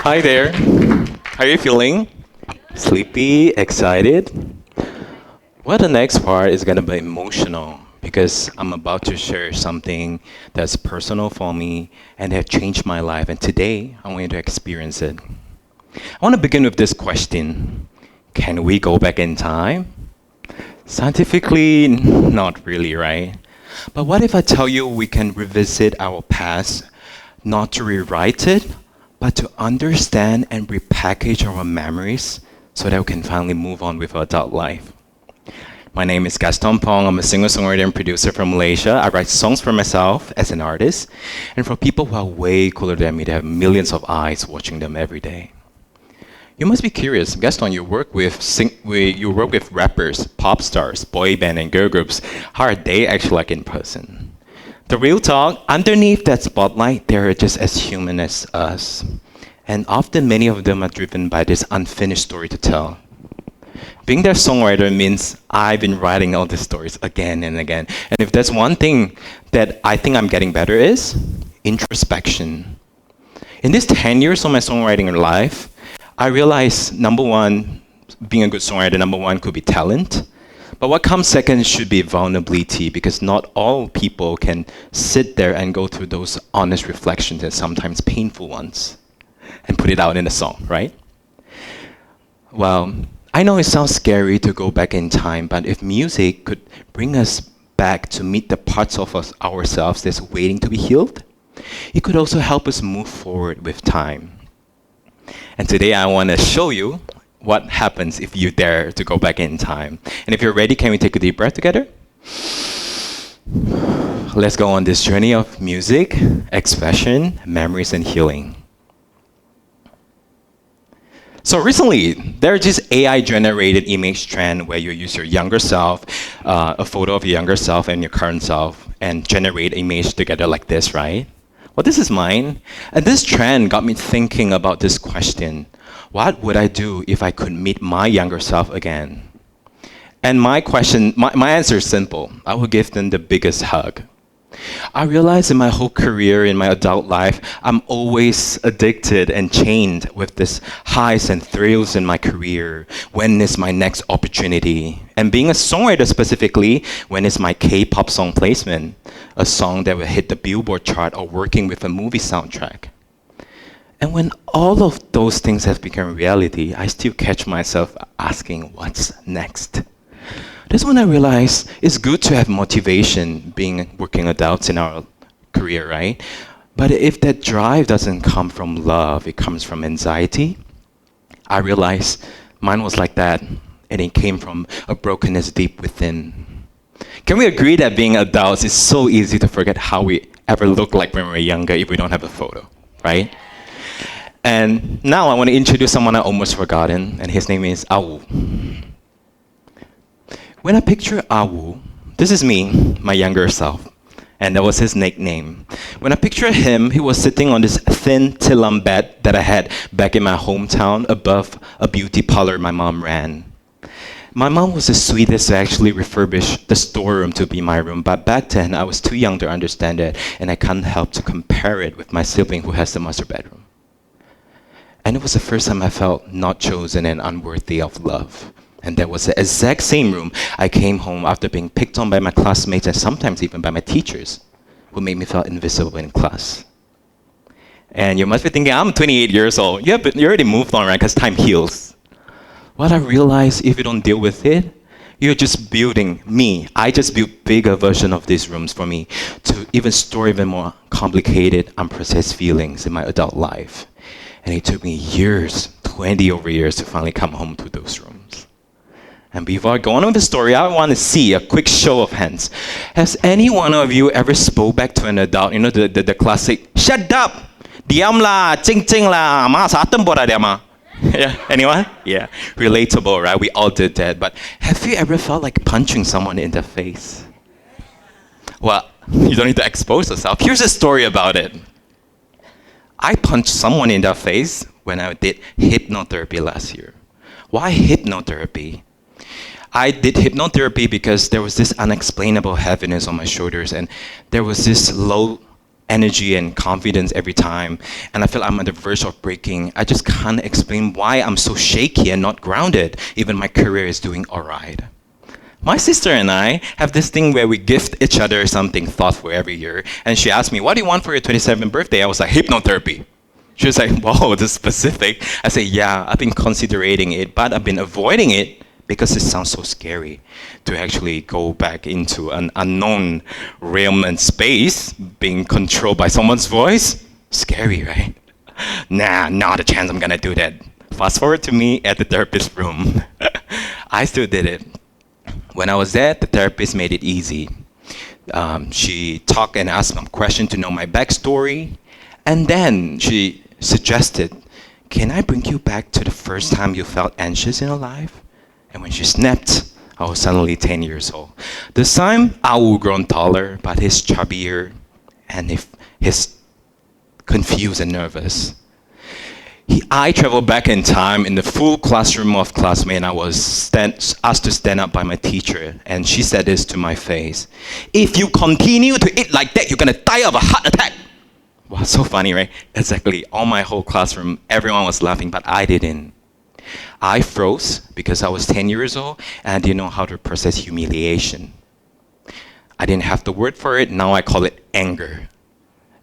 Hi there. How are you feeling? Sleepy? Excited? Well, the next part is gonna be emotional because I'm about to share something that's personal for me and have changed my life. And today, I want you to experience it. I want to begin with this question. Can we go back in time? Scientifically, not really, right? But what if I tell you we can revisit our past, not to rewrite it, but to understand and repackage our memories so that we can finally move on with our adult life? My name is Gaston Pong. I'm a singer-songwriter and producer from Malaysia. I write songs for myself as an artist and for people who are way cooler than me. They have millions of eyes watching them every day. You must be curious, Gaston. You work with rappers, pop stars, boy band, and girl groups. How are they actually like in person? The real talk, underneath that spotlight, they're just as human as us. And often many of them are driven by this unfinished story to tell. Being their songwriter means I've been writing all these stories again and again. And if there's one thing that I think I'm getting better is introspection. In these 10 years of my songwriting life, I realized number one, being a good songwriter, number one could be talent. But what comes second should be vulnerability, because not all people can sit there and go through those honest reflections and sometimes painful ones and put it out in a song, right? Well, I know it sounds scary to go back in time, but if music could bring us back to meet the parts of ourselves that's waiting to be healed, it could also help us move forward with time. And today I want to show you what happens if you dare to go back in time. And if you're ready, can we take a deep breath together? Let's go on this journey of music, expression, memories, and healing. So recently, there's this AI-generated image trend where you use your younger self, a photo of your younger self and your current self, and generate image together like this, right? Well, this is mine. And this trend got me thinking about this question. What would I do if I could meet my younger self again? And my answer is simple. I would give them the biggest hug. I realized in my whole career, in my adult life, I'm always addicted and chained with this highs and thrills in my career. When is my next opportunity? And being a songwriter specifically, when is my K-pop song placement? A song that will hit the Billboard chart or working with a movie soundtrack. And when all of those things have become reality, I still catch myself asking, what's next? That's when I realized it's good to have motivation being working adults in our career, right? But if that drive doesn't come from love, it comes from anxiety, I realized mine was like that, and it came from a brokenness deep within. Can we agree that being adults is so easy to forget how we ever looked like when we were younger if we don't have a photo, right? And now I want to introduce someone I almost forgotten, and his name is Awu. When I picture Awu, this is me, my younger self, and that was his nickname. When I picture him, he was sitting on this thin tilam bed that I had back in my hometown above a beauty parlor my mom ran. My mom was the sweetest to actually refurbish the storeroom to be my room, but back then I was too young to understand it, and I can't help to compare it with my sibling who has the master bedroom. And it was the first time I felt not chosen and unworthy of love. And that was the exact same room I came home after being picked on by my classmates and sometimes even by my teachers, who made me feel invisible in class. And you must be thinking, I'm 28 years old. Yeah, but you already moved on, right? Because time heals. What I realized, if you don't deal with it, you're just building me. I just built bigger version of these rooms for me to even store even more complicated, unprocessed feelings in my adult life. And it took me years, 20 over years, to finally come home to those rooms. And before I go on with the story, I want to see a quick show of hands. Has any one of you ever spoke back to an adult, the classic, shut up, diam lah, cing cing lah, ma sa atem bola dia ma. Yeah, anyone? Yeah, relatable, right? We all did that. But have you ever felt like punching someone in the face? Well, you don't need to expose yourself. Here's a story about it. I punched someone in the face when I did hypnotherapy last year. Why hypnotherapy? I did hypnotherapy because there was this unexplainable heaviness on my shoulders, and there was this low energy and confidence every time, and I feel I'm on the verge of breaking. I just can't explain why I'm so shaky and not grounded, even my career is doing all right. My sister and I have this thing where we gift each other something thoughtful every year, and she asked me, what do you want for your 27th birthday? I was like, hypnotherapy. She was like, whoa, this is specific. I said, yeah, I've been considering it, but I've been avoiding it because it sounds so scary to actually go back into an unknown realm and space being controlled by someone's voice. Scary, right? Nah, not a chance I'm gonna do that. Fast forward to me at the therapist room. I still did it. When I was there, the therapist made it easy. She talked and asked some questions to know my backstory, and then she suggested, can I bring you back to the first time you felt anxious in your life? And when she snapped, I was suddenly 10 years old. This time, I will grown taller, but he's chubbier, and he's confused and nervous. I traveled back in time in the full classroom of classmates, and I was asked to stand up by my teacher, and she said this to my face: if you continue to eat like that, you're gonna die of a heart attack. Wow, so funny, right? Exactly. All my whole classroom, everyone was laughing, but I didn't. I froze because I was 10 years old, and I didn't know how to process humiliation. I didn't have the word for it, now I call it anger.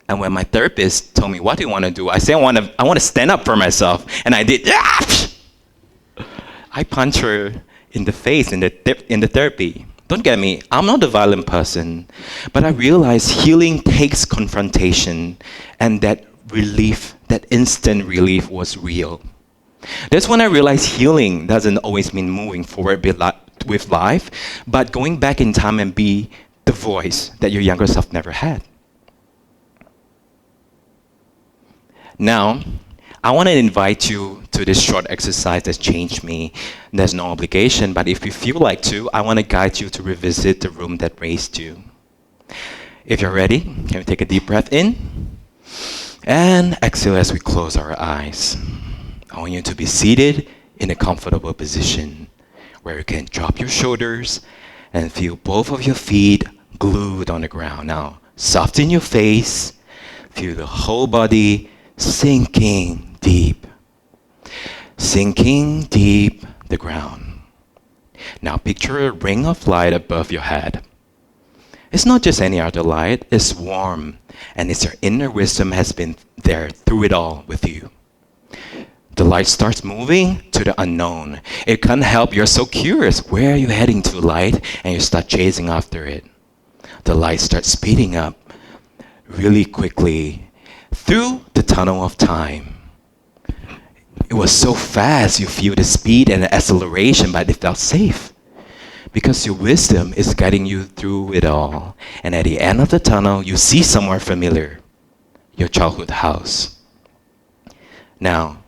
And when my therapist told me, what do you want to do? I said, I want to stand up for myself. And I did. I punched her in the face in the therapy. Don't get me, I'm not a violent person. But I realized healing takes confrontation. And that relief, that instant relief was real. That's when I realized healing doesn't always mean moving forward with life, but going back in time and be the voice that your younger self never had. Now, I want to invite you to this short exercise that's changed me. There's no obligation, but if you feel like to, I want to guide you to revisit the room that raised you. If you're ready, can we take a deep breath in? And exhale as we close our eyes. I want you to be seated in a comfortable position where you can drop your shoulders and feel both of your feet glued on the ground. Now, soften your face, feel the whole body sinking deep the ground. Now picture a ring of light above your head. It's not just any other light, it's warm, and it's your inner wisdom has been there through it all with you. The light starts moving to the unknown. It can't help, you're so curious, where are you heading to, light? And you start chasing after it. The light starts speeding up really quickly through the tunnel of time. It was so fast, you feel the speed and the acceleration, but it felt safe. Because your wisdom is guiding you through it all. And at the end of the tunnel, you see somewhere familiar, your childhood house. Now,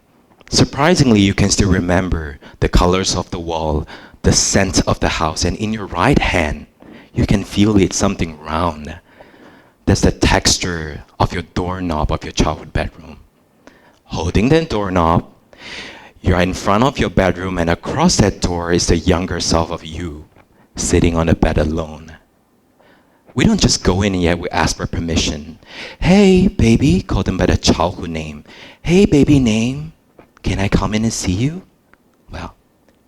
surprisingly, you can still remember the colors of the wall, the scent of the house, and in your right hand, you can feel it, something round. That's the texture of your doorknob of your childhood bedroom. Holding the doorknob, you're in front of your bedroom, and across that door is the younger self of you, sitting on the bed alone. We don't just go in and yet we ask for permission. Hey, baby, call them by the childhood name. Hey, baby name, can I come in and see you? Well,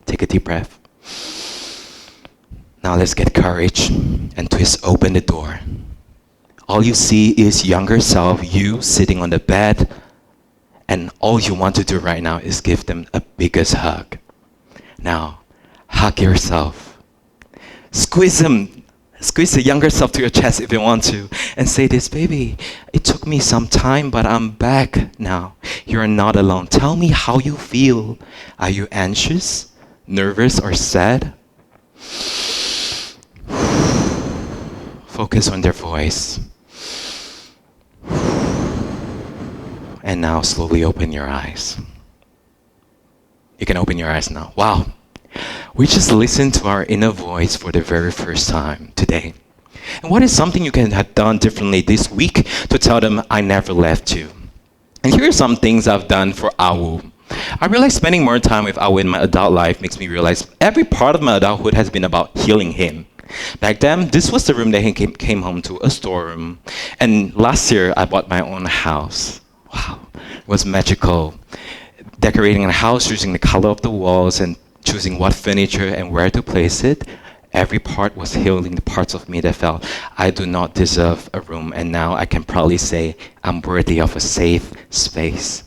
take a deep breath. Now let's get courage and twist open the door. All you see is younger self, you sitting on the bed, and all you want to do right now is give them a biggest hug. Now, hug yourself. Squeeze the younger self to your chest if you want to, and say this: baby, it took me some time, but I'm back now. You're not alone. Tell me how you feel. Are you anxious, nervous, or sad? Focus on their voice. And now slowly open your eyes. You can open your eyes now. Wow. We just listened to our inner voice for the very first time today. And what is something you can have done differently this week to tell them, I never left you? And here are some things I've done for Awu. I realized spending more time with Awu in my adult life makes me realize every part of my adulthood has been about healing him. Back then, this was the room that he came home to, a storeroom. And last year, I bought my own house. Wow, it was magical. Decorating a house, choosing the color of the walls, and choosing what furniture and where to place it. Every part was healing the parts of me that felt I do not deserve a room, and now I can proudly say I'm worthy of a safe space.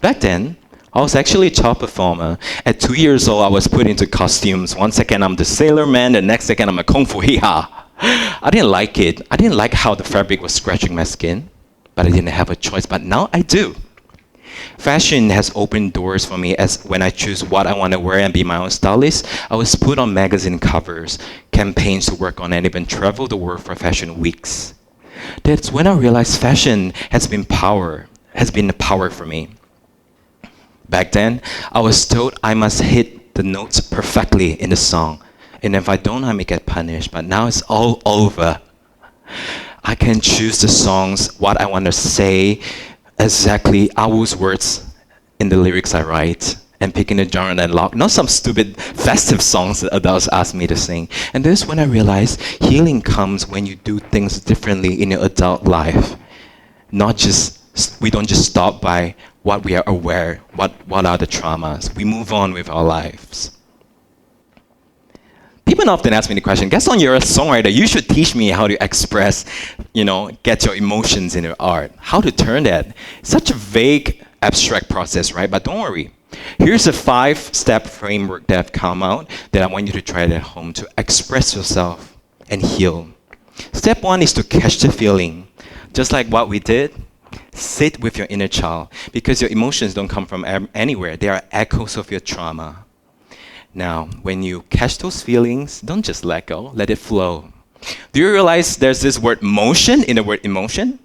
Back then, I was actually a child performer. At 2 years old, I was put into costumes. One second I'm the sailor man, the next second I'm a kung fu hee-ha. I didn't like it. I didn't like how the fabric was scratching my skin, but I didn't have a choice. But now I do. Fashion has opened doors for me as when I choose what I want to wear and be my own stylist. I was put on magazine covers, campaigns to work on, and even travel the world for fashion weeks. That's when I realized fashion has been a power for me. Back then, I was told I must hit the notes perfectly in the song. And if I don't, I may get punished. But now it's all over. I can choose the songs, what I want to say, exactly Awu's words in the lyrics I write, and picking the genre and lock, not some stupid festive songs that adults ask me to sing. And this is when I realized healing comes when you do things differently in your adult life. We don't just stop by what we are aware, what are the traumas. We move on with our lives. People often ask me the question, Gaston, you're a songwriter. You should teach me how to express, get your emotions in your art. How to turn that. Such a vague, abstract process, right? But don't worry. Here's a 5-step framework that I've come out that I want you to try it at home to express yourself and heal. Step 1 is to catch the feeling. Just like what we did, sit with your inner child because your emotions don't come from anywhere. They are echoes of your trauma. Now, when you catch those feelings, don't just let go, let it flow. Do you realize there's this word motion in the word emotion?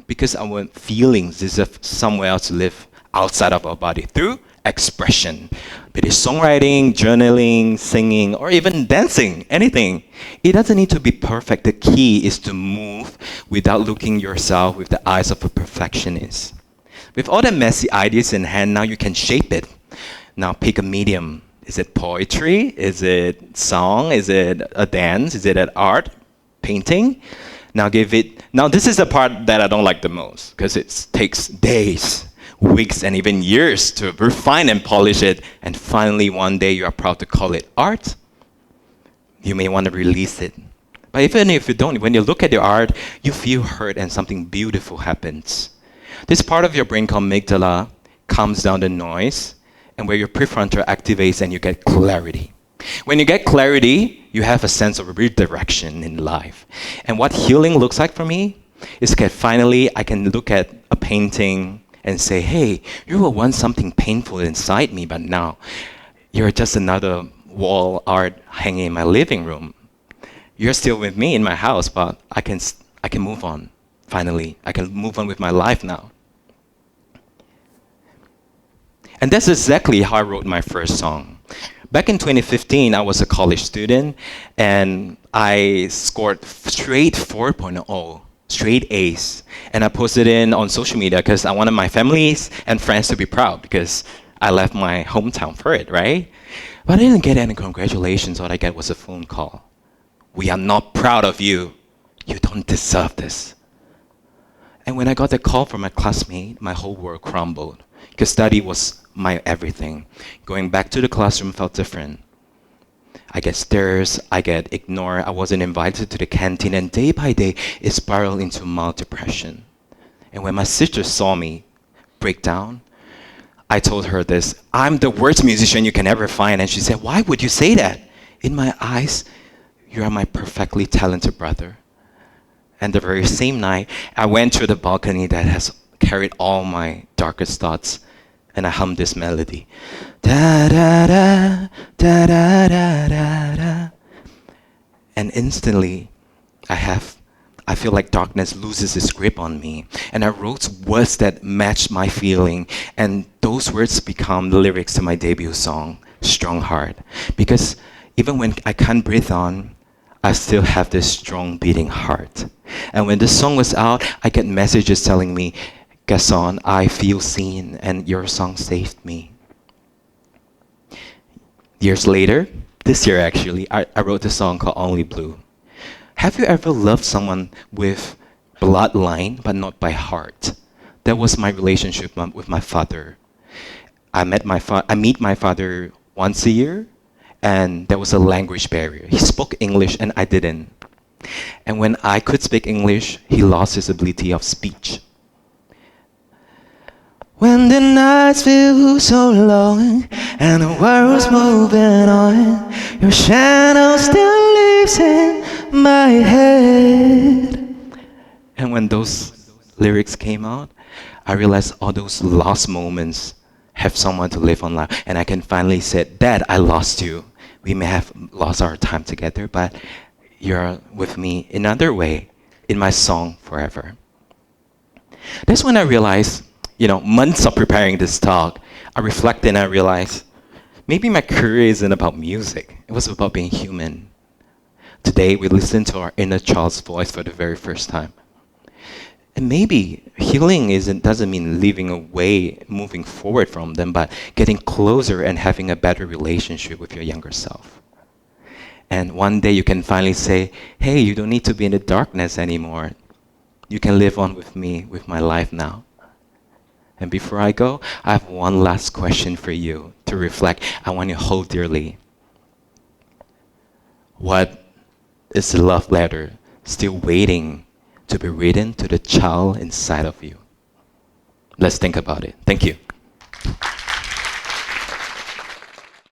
Because our feelings deserve somewhere else to live outside of our body through expression. Be it songwriting, journaling, singing, or even dancing, anything. It doesn't need to be perfect. The key is to move without looking yourself with the eyes of a perfectionist. With all the messy ideas in hand, now you can shape it. Now pick a medium. Is it poetry? Is it song? Is it a dance? Is it an art? Painting? Now this is the part that I don't like the most because it takes days, weeks, and even years to refine and polish it. And finally, one day you are proud to call it art. You may want to release it. But even if you don't, when you look at your art, you feel hurt and something beautiful happens. This part of your brain called amygdala calms down the noise and where your prefrontal activates and you get clarity. When you get clarity, you have a sense of redirection in life. And what healing looks like for me is that finally I can look at a painting and say, hey, you were once something painful inside me, but now you're just another wall art hanging in my living room. You're still with me in my house, but I can move on, finally. I can move on with my life now. And that's exactly how I wrote my first song. Back in 2015, I was a college student, and I scored straight 4.0, straight A's. And I posted it on social media because I wanted my families and friends to be proud because I left my hometown for it, right? But I didn't get any congratulations. All I got was a phone call. We are not proud of you. You don't deserve this. And when I got the call from my classmate, my whole world crumbled because study was my everything. Going back to the classroom felt different. I get stares, I get ignored, I wasn't invited to the canteen, and day by day, it spiraled into mild depression. And when my sister saw me break down, I told her this, I'm the worst musician you can ever find. And she said, why would you say that? In my eyes, you are my perfectly talented brother. And the very same night, I went to the balcony that has carried all my darkest thoughts, and I hummed this melody. Da da da da da da da da. And instantly, I feel like darkness loses its grip on me. And I wrote words that matched my feeling, and those words become the lyrics to my debut song, Strong Heart. Because even when I can't breathe on, I still have this strong beating heart. And when this song was out, I get messages telling me, Gaston, I feel seen, and your song saved me. Years later, This year, actually, I wrote a song called Only Blue. Have you ever loved someone with bloodline but not by heart? That was my relationship with my father. I meet my father once a year, and there was a language barrier. He spoke English and I didn't. And when I could speak English, he lost his ability of speech. When the nights feel so long and the world's moving on, your shadow still lives in my head. And when those lyrics came out, I realized all those lost moments have someone to live on life. And I can finally say, Dad, I lost you. We may have lost our time together, but you're with me in another way in my song forever. That's when I realized, months of preparing this talk, I reflected and I realized maybe my career isn't about music. It was about being human. Today, we listen to our inner child's voice for the very first time. And maybe healing doesn't mean leaving away, moving forward from them, but getting closer and having a better relationship with your younger self. And one day you can finally say, hey, you don't need to be in the darkness anymore. You can live on with me, with my life now. And before I go, I have one last question for you to reflect. I want you to hold dearly. What is the love letter still waiting to be written to the child inside of you? Let's think about it. Thank you.